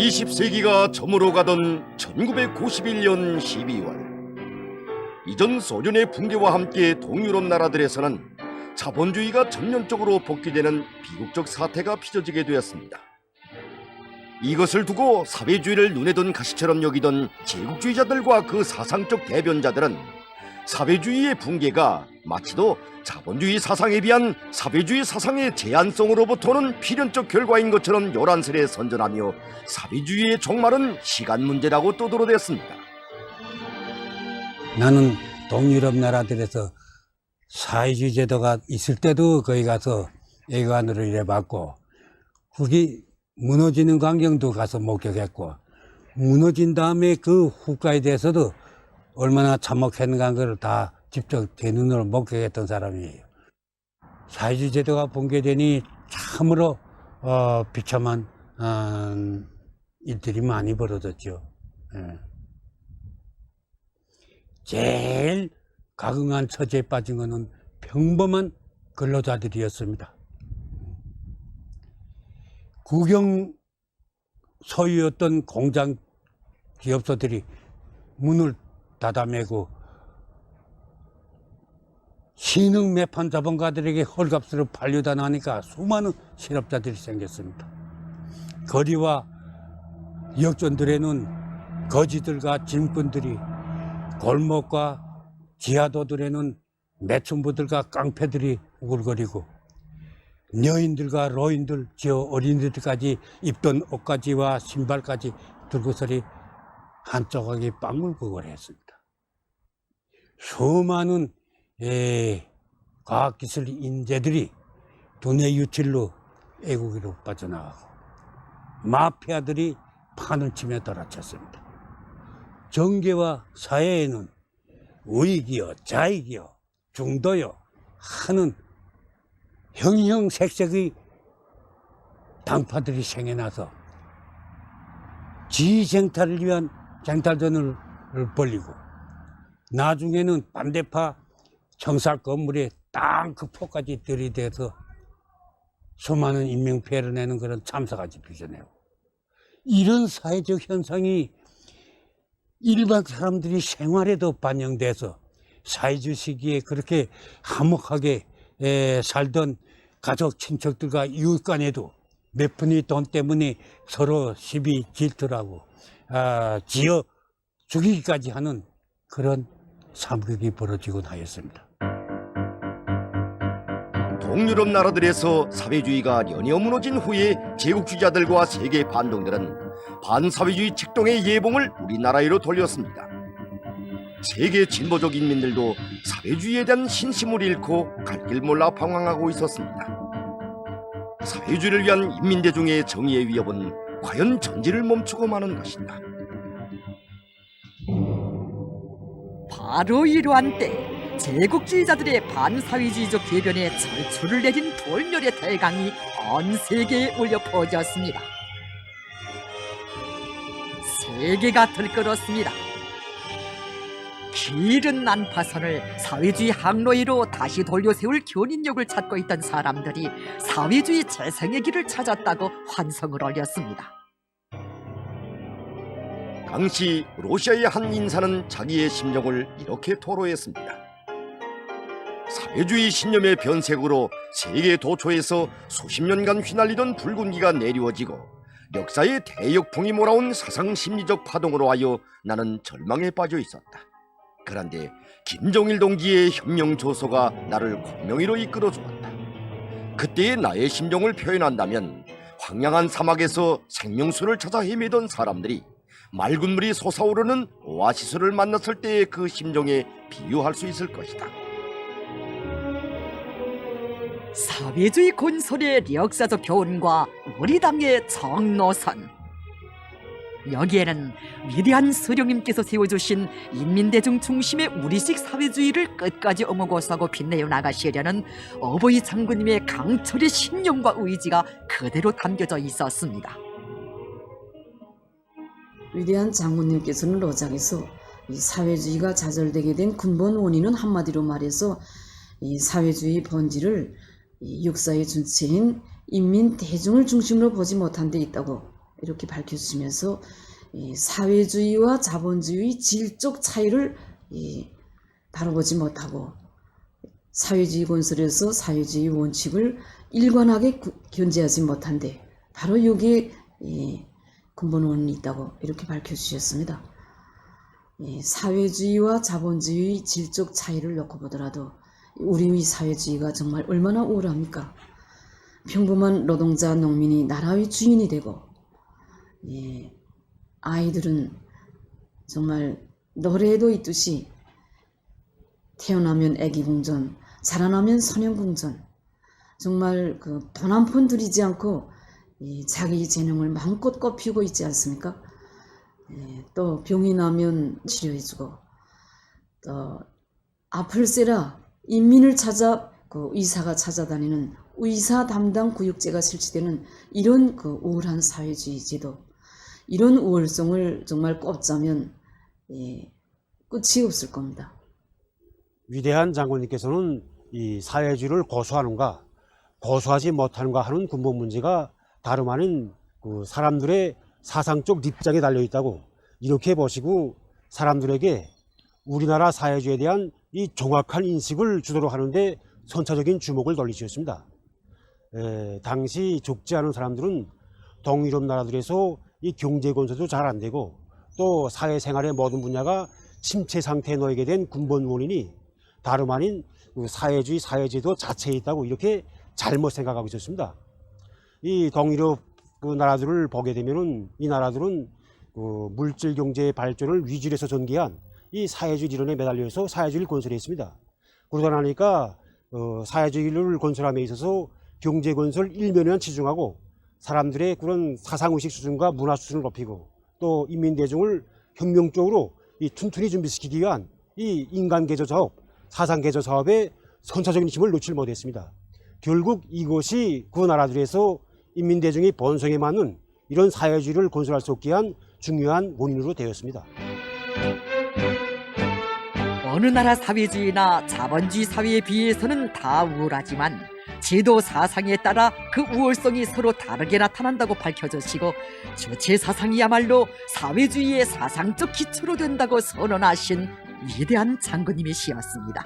20세기가 저물어 가던 1991년 12월, 이전 소련의 붕괴와 함께 동유럽 나라들에서는 자본주의가 전면적으로 복귀되는 비극적 사태가 빚어지게 되었습니다. 이것을 두고 사회주의를 눈에 든 가시처럼 여기던 제국주의자들과 그 사상적 대변자들은 사회주의의 붕괴가 마치도 자본주의 사상에 비한 사회주의 사상의 제한성으로부터는 필연적 결과인 것처럼 요란스레 선전하며 사회주의의 종말은 시간 문제라고 떠들어댔습니다. 나는 동유럽 나라들에서 사회주의 제도가 있을 때도 거기 가서 외관으로 일해봤고, 그게 무너지는 광경도 가서 목격했고, 무너진 다음에 그 후과에 대해서도 얼마나 참혹했는가 하는 걸 다 직접 제 눈으로 목격했던 사람이에요. 사회주의 제도가 붕괴되니 참으로 비참한 일들이 많이 벌어졌죠. 제일 각응한 처지에 빠진 것은 평범한 근로자들이었습니다. 국영 소유였던 공장 기업소들이 문을 닫아매고 신흥 매판 자본가들에게 헐값으로 팔려다 나니까 수많은 실업자들이 생겼습니다. 거리와 역전들에는 거지들과 짐꾼들이, 골목과 지하도들에는 매춘부들과 깡패들이 우글거리고, 여인들과 노인들, 저 어린이들까지 입던 옷가지와 신발까지 들고서리 한 조각이 빵울구걸 했습니다. 수많은 과학기술 인재들이 돈의 유출로 애국으로 빠져나가고, 마피아들이 판을 치며 돌아쳤습니다. 정계와 사회에는 우익이요, 좌익이요, 중도요 하는 형형색색의 당파들이 생겨나서 지생탈을 위한 쟁탈전을 벌이고, 나중에는 반대파 청사 건물에 땅크포까지 들이대서 수많은 인명피해를 내는 그런 참사까지 빚어내고, 이런 사회적 현상이 일반 사람들이 생활에도 반영돼서 사회주의 시기에 그렇게 화목하게 살던 가족, 친척들과 이웃 간에도 몇 푼의 돈 때문에 서로 시비 질투라고 지어 죽이기까지 하는 그런 상극이 벌어지곤 하였습니다. 동유럽 나라들에서 사회주의가 연이어 무너진 후에 제국주의자들과 세계 반동들은 반사회주의 직동의 예봉을 우리나라로 돌렸습니다. 세계 진보적 인민들도 사회주의에 대한 신심을 잃고 갈 길 몰라 방황하고 있었습니다. 사회주의를 위한 인민대중의 정의의 위협은 과연 전지를 멈추고 마는 것인가? 바로 이러한 때 제국주의자들의 반사회주의적 궤변에 절초를 내린 돌멸의 대강이 온 세계에 울려 퍼졌습니다. 세계가 들끓었습니다. 길은 난파선을 사회주의 항로위로 다시 돌려세울 견인력을 찾고 있던 사람들이 사회주의 재생의 길을 찾았다고 환성을 올렸습니다. 당시 러시아의 한 인사는 자기의 심정을 이렇게 토로했습니다. 사회주의 신념의 변색으로 세계 도처에서 수십 년간 휘날리던 붉은기가 내리워지고 역사의 대역풍이 몰아온 사상심리적 파동으로 하여 나는 절망에 빠져 있었다. 그런데 김정일 동지의 혁명 조소가 나를 공명히로 이끌어 주었다. 그때의 나의 심정을 표현한다면 황량한 사막에서 생명수를 찾아 헤매던 사람들이 맑은 물이 솟아오르는 오아시스를 만났을 때의 그 심정에 비유할 수 있을 것이다. 사회주의 건설의 역사적 교훈과 우리 당의 정노선, 여기에는 위대한 서령님께서 세워주신 인민대중 중심의 우리식 사회주의를 끝까지 옹호고수하고 빛내어 나가시려는 어버이 장군님의 강철의 신념과 의지가 그대로 담겨져 있었습니다. 위대한 장군님께서는 러장에서 이 사회주의가 좌절되게 된 근본 원인은 한마디로 말해서 이 사회주의 본질을 이 역사의 주체인 인민 대중을 중심으로 보지 못한 데 있다고 이렇게 밝혀주시면서 이 사회주의와 자본주의 질적 차이를 다뤄보지 못하고 사회주의 건설에서 사회주의 원칙을 일관하게 견지하지 못한데 바로 여기에 근본 원인이 있다고 이렇게 밝혀주셨습니다. 사회주의와 자본주의 질적 차이를 놓고 보더라도 우리의 사회주의가 정말 얼마나 우월합니까? 평범한 노동자, 농민이 나라의 주인이 되고 아이들은 정말 노래에도 있듯이 태어나면 애기궁전, 자라나면 소년궁전, 정말 그 돈 한 푼 들이지 않고 자기 재능을 마음껏 꽃피우고 있지 않습니까? 또 병이 나면 치료해주고 또 아플세라 인민을 찾아 그 의사가 찾아다니는 의사 담당 구역제가 실시되는 이런 그 우월한 사회주의 제도, 이런 우월성을 정말 꼽자면 끝이 없을 겁니다. 위대한 장군님께서는 이 사회주의를 고수하는가 고수하지 못하는가 하는 근본 문제가 다름 아닌 그 사람들의 사상적 입장에 달려 있다고 이렇게 보시고 사람들에게 우리나라 사회주의에 대한 이 정확한 인식을 주도록 하는데 선차적인 주목을 돌리셨습니다. 당시 적지 않은 사람들은 동유럽 나라들에서 이 경제 건설도 잘 안 되고 또 사회생활의 모든 분야가 침체 상태에 놓이게 된 근본 원인이 다름 아닌 그 사회주의, 사회제도 자체에 있다고 이렇게 잘못 생각하고 있었습니다. 이 동유럽 그 나라들을 보게 되면은 이 나라들은 그 물질 경제의 발전을 위주로 해서 전개한 이 사회주의 이론에 매달려서 사회주의를 건설했습니다. 그러다 나니까 사회주의를 건설함에 있어서 경제 건설 일면에만 치중하고 사람들의 그런 사상의식 수준과 문화 수준을 높이고 또 인민대중을 혁명적으로 이 튼튼히 준비시키기 위한 이 인간개조 사업, 사상개조 사업에 선차적인 힘을 놓지 못했습니다. 결국 이것이 그 나라들에서 인민대중이 본성에 맞는 이런 사회주의를 건설할 수 없게 한 중요한 원인으로 되었습니다. 어느 나라 사회주의나 자본주의 사회에 비해서는 다 우월하지만 제도 사상에 따라 그 우월성이 서로 다르게 나타난다고 밝혀주시고 주체 사상이야말로 사회주의의 사상적 기초로 된다고 선언하신 위대한 장군님이시였습니다.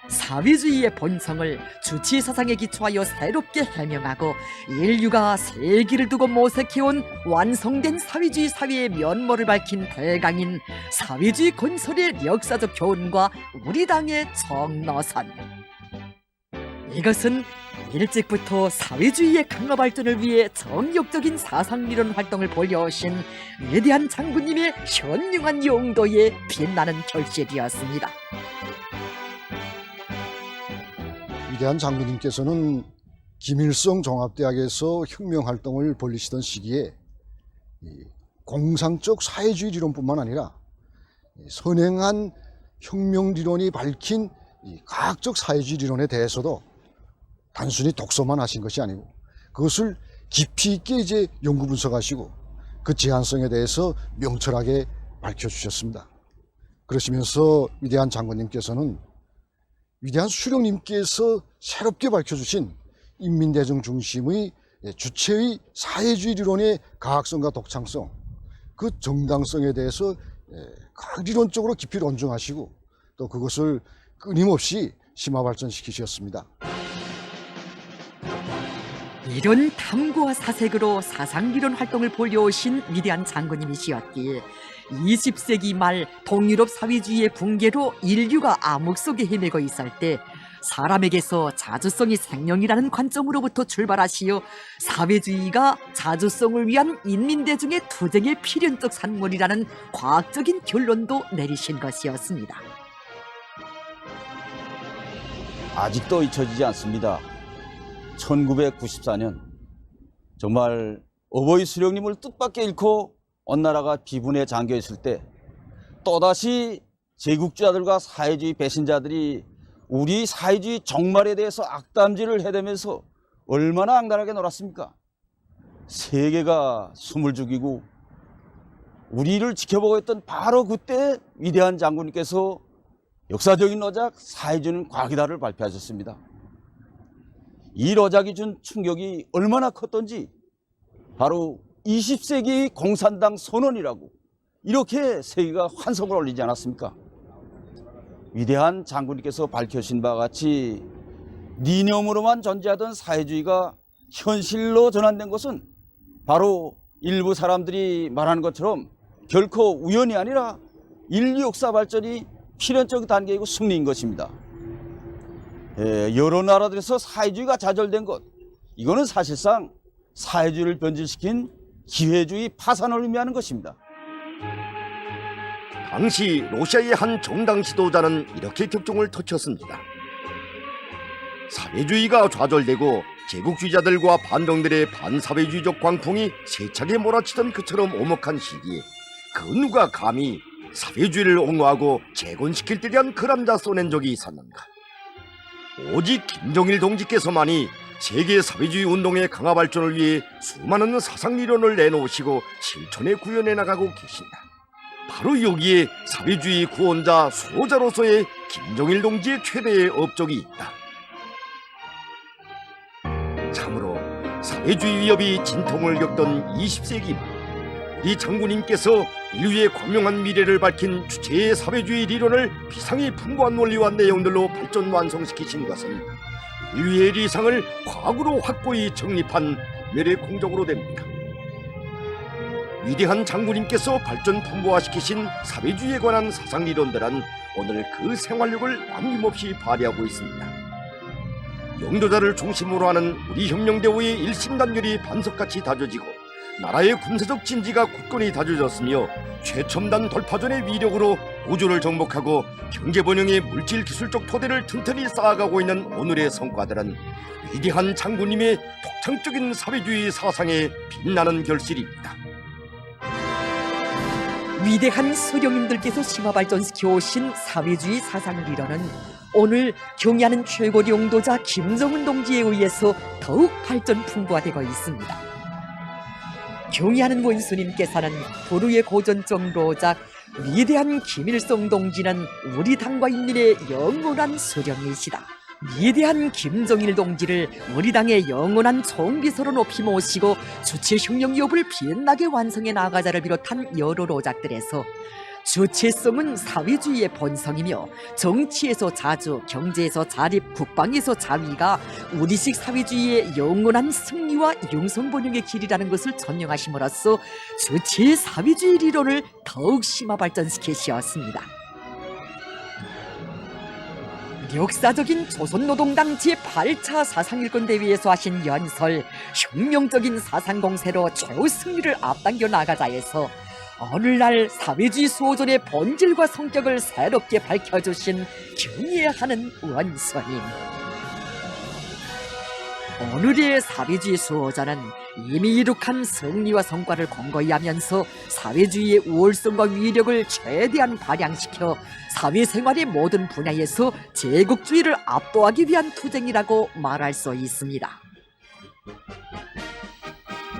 사회주의의 본성을 주체 사상에 기초하여 새롭게 해명하고 인류가 세기를 두고 모색해온 완성된 사회주의 사회의 면모를 밝힌 대강인 사회주의 건설의 역사적 교훈과 우리 당의 정노선. 이것은 일찍부터 사회주의의 강화 발전을 위해 정력적인 사상미론 활동을 벌여오신 위대한 장군님의 현명한 용도에 빛나는 결실이었습니다. 위대한 장군님께서는 김일성 종합대학에서 혁명활동을 벌이시던 시기에 공상적 사회주의 리론뿐만 아니라 선행한 혁명리론이 밝힌 과학적 사회주의 리론에 대해서도 단순히 독서만 하신 것이 아니고 그것을 깊이 있게 이제 연구 분석하시고 그 제한성에 대해서 명철하게 밝혀주셨습니다. 그러시면서 위대한 장군님께서는 위대한 수령님께서 새롭게 밝혀주신 인민대중 중심의 주체의 사회주의 리론의 가학성과 독창성, 그 정당성에 대해서理論적으로 깊이 논증하시고 또 그것을 끊임없이 심화 발전시키셨습니다. 이런 탐구와 사색으로 사상리론 활동을 벌여오신 위대한 장군님이시었기에 20세기 말 동유럽 사회주의의 붕괴로 인류가 암흑 속에 헤매고 있을 때 사람에게서 자주성이 생명이라는 관점으로부터 출발하시어 사회주의가 자주성을 위한 인민대중의 투쟁의 필연적 산물이라는 과학적인 결론도 내리신 것이었습니다. 아직도 잊혀지지 않습니다. 1994년 정말 어버이 수령님을 뜻밖의 잃고 온 나라가 비분에 잠겨 있을 때 또다시 제국주의자들과 사회주의 배신자들이 우리 사회주의 종말에 대해서 악담질을 해대면서 얼마나 악랄하게 놀았습니까? 세계가 숨을 죽이고 우리를 지켜보고 있던 바로 그때 위대한 장군님께서 역사적인 로작 사회주의는 과학이다를 발표하셨습니다. 이 로작이 준 충격이 얼마나 컸던지 바로 20세기 공산당 선언이라고 이렇게 세계가 환성을 올리지 않았습니까? 위대한 장군님께서 밝혀주신 바와 같이 이념으로만 존재하던 사회주의가 현실로 전환된 것은 바로 일부 사람들이 말하는 것처럼 결코 우연이 아니라 인류 역사 발전이 필연적 단계이고 승리인 것입니다. 여러 나라들에서 사회주의가 좌절된 것, 이거는 사실상 사회주의를 변질시킨 기회주의 파산을 의미하는 것입니다. 당시 러시아의 한 정당 지도자는 이렇게 격종을 터쳤습니다. 사회주의가 좌절되고 제국주의자들과 반동들의 반사회주의적 광풍이 세차게 몰아치던 그처럼 오목한 시기에 그 누가 감히 사회주의를 옹호하고 재건시킬 때 대한 그람자 써낸 적이 있었는가? 오직 김정일 동지께서만이 세계 사회주의 운동의 강화 발전을 위해 수많은 사상 이론을 내놓으시고 실천에 구현해 나가고 계신다. 바로 여기에 사회주의 구원자 수호자로서의 김정일 동지의 최대의 업적이 있다. 참으로 사회주의 위협이 진통을 겪던 20세기 말 우리 장군님께서 인류의 광명한 미래를 밝힌 주체의 사회주의 리론을 비상히 풍부한 논리와 내용들로 발전 완성시키신 것은 인류의 리상을 과거로 확고히 정립한 멸의 공적으로 됩니다. 위대한 장군님께서 발전 풍부화시키신 사회주의에 관한 사상 이론들은 오늘 그 생활력을 남김없이 발휘하고 있습니다. 영도자를 중심으로 하는 우리 혁명대우의 일심단결이 반석같이 다져지고 나라의 군사적 진지가 굳건히 다져졌으며 최첨단 돌파전의 위력으로 우주를 정복하고 경제번영의 물질기술적 토대를 튼튼히 쌓아가고 있는 오늘의 성과들은 위대한 장군님의 독창적인 사회주의 사상에 빛나는 결실입니다. 위대한 수령님들께서 심화 발전시켜 오신 사회주의 사상 리런은 오늘 경의하는 최고 영도자 김정은 동지에 의해서 더욱 발전 풍부화되고 있습니다. 경의하는 원수님께서는 불후의 고전적 로작 위대한 김일성 동지는 우리 당과 인민의 영원한 수령이시다. 위대한 김정일 동지를 우리 당의 영원한 총비서로 높이 모시고 주체 혁명 기업을 빛나게 완성해 나가자를 비롯한 여러 로작들에서 주체성은 사회주의의 본성이며 정치에서 자주, 경제에서 자립, 국방에서 자위가 우리식 사회주의의 영원한 승리와 융성번영의 길이라는 것을 전명하심으로써 주체의 사회주의 리론을 더욱 심화 발전시키셨습니다. 역사적인 조선노동당 제8차 사상일권대회에서 하신 연설 혁명적인 사상공세로 최후 승리를 앞당겨 나가자에서 오늘날 사회주의 수호전의 본질과 성격을 새롭게 밝혀주신 경애하는 원수님. 오늘의 사회주의 수호자는 이미 이룩한 승리와 성과를 공고히 하면서 사회주의의 우월성과 위력을 최대한 발양시켜 사회생활의 모든 분야에서 제국주의를 압도하기 위한 투쟁이라고 말할 수 있습니다.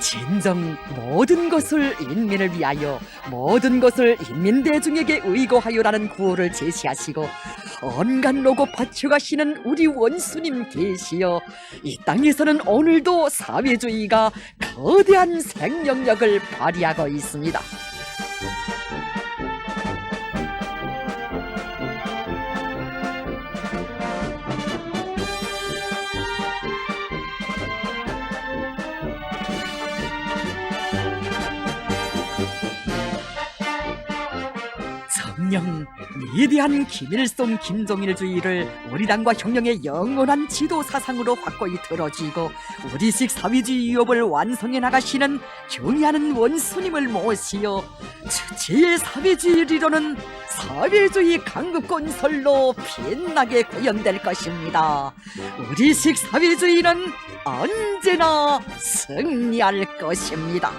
진정 모든 것을 인민을 위하여 모든 것을 인민대중에게 의거하여라는 구호를 제시하시고 온갖 노고 바쳐가시는 우리 원수님 계시어 이 땅에서는 오늘도 사회주의가 거대한 생명력을 발휘하고 있습니다. 정녕 위대한 김일성 김정일주의를 우리 당과 혁명의 영원한 지도 사상으로 확고히 들어주고 우리식 사회주의 위협을 완성해 나가시는 경의하는 원수님을 모시어 주체의 사회주의 리론은 사회주의 강국 건설로 빛나게 구현될 것입니다. 우리식 사회주의는 언제나 승리할 것입니다.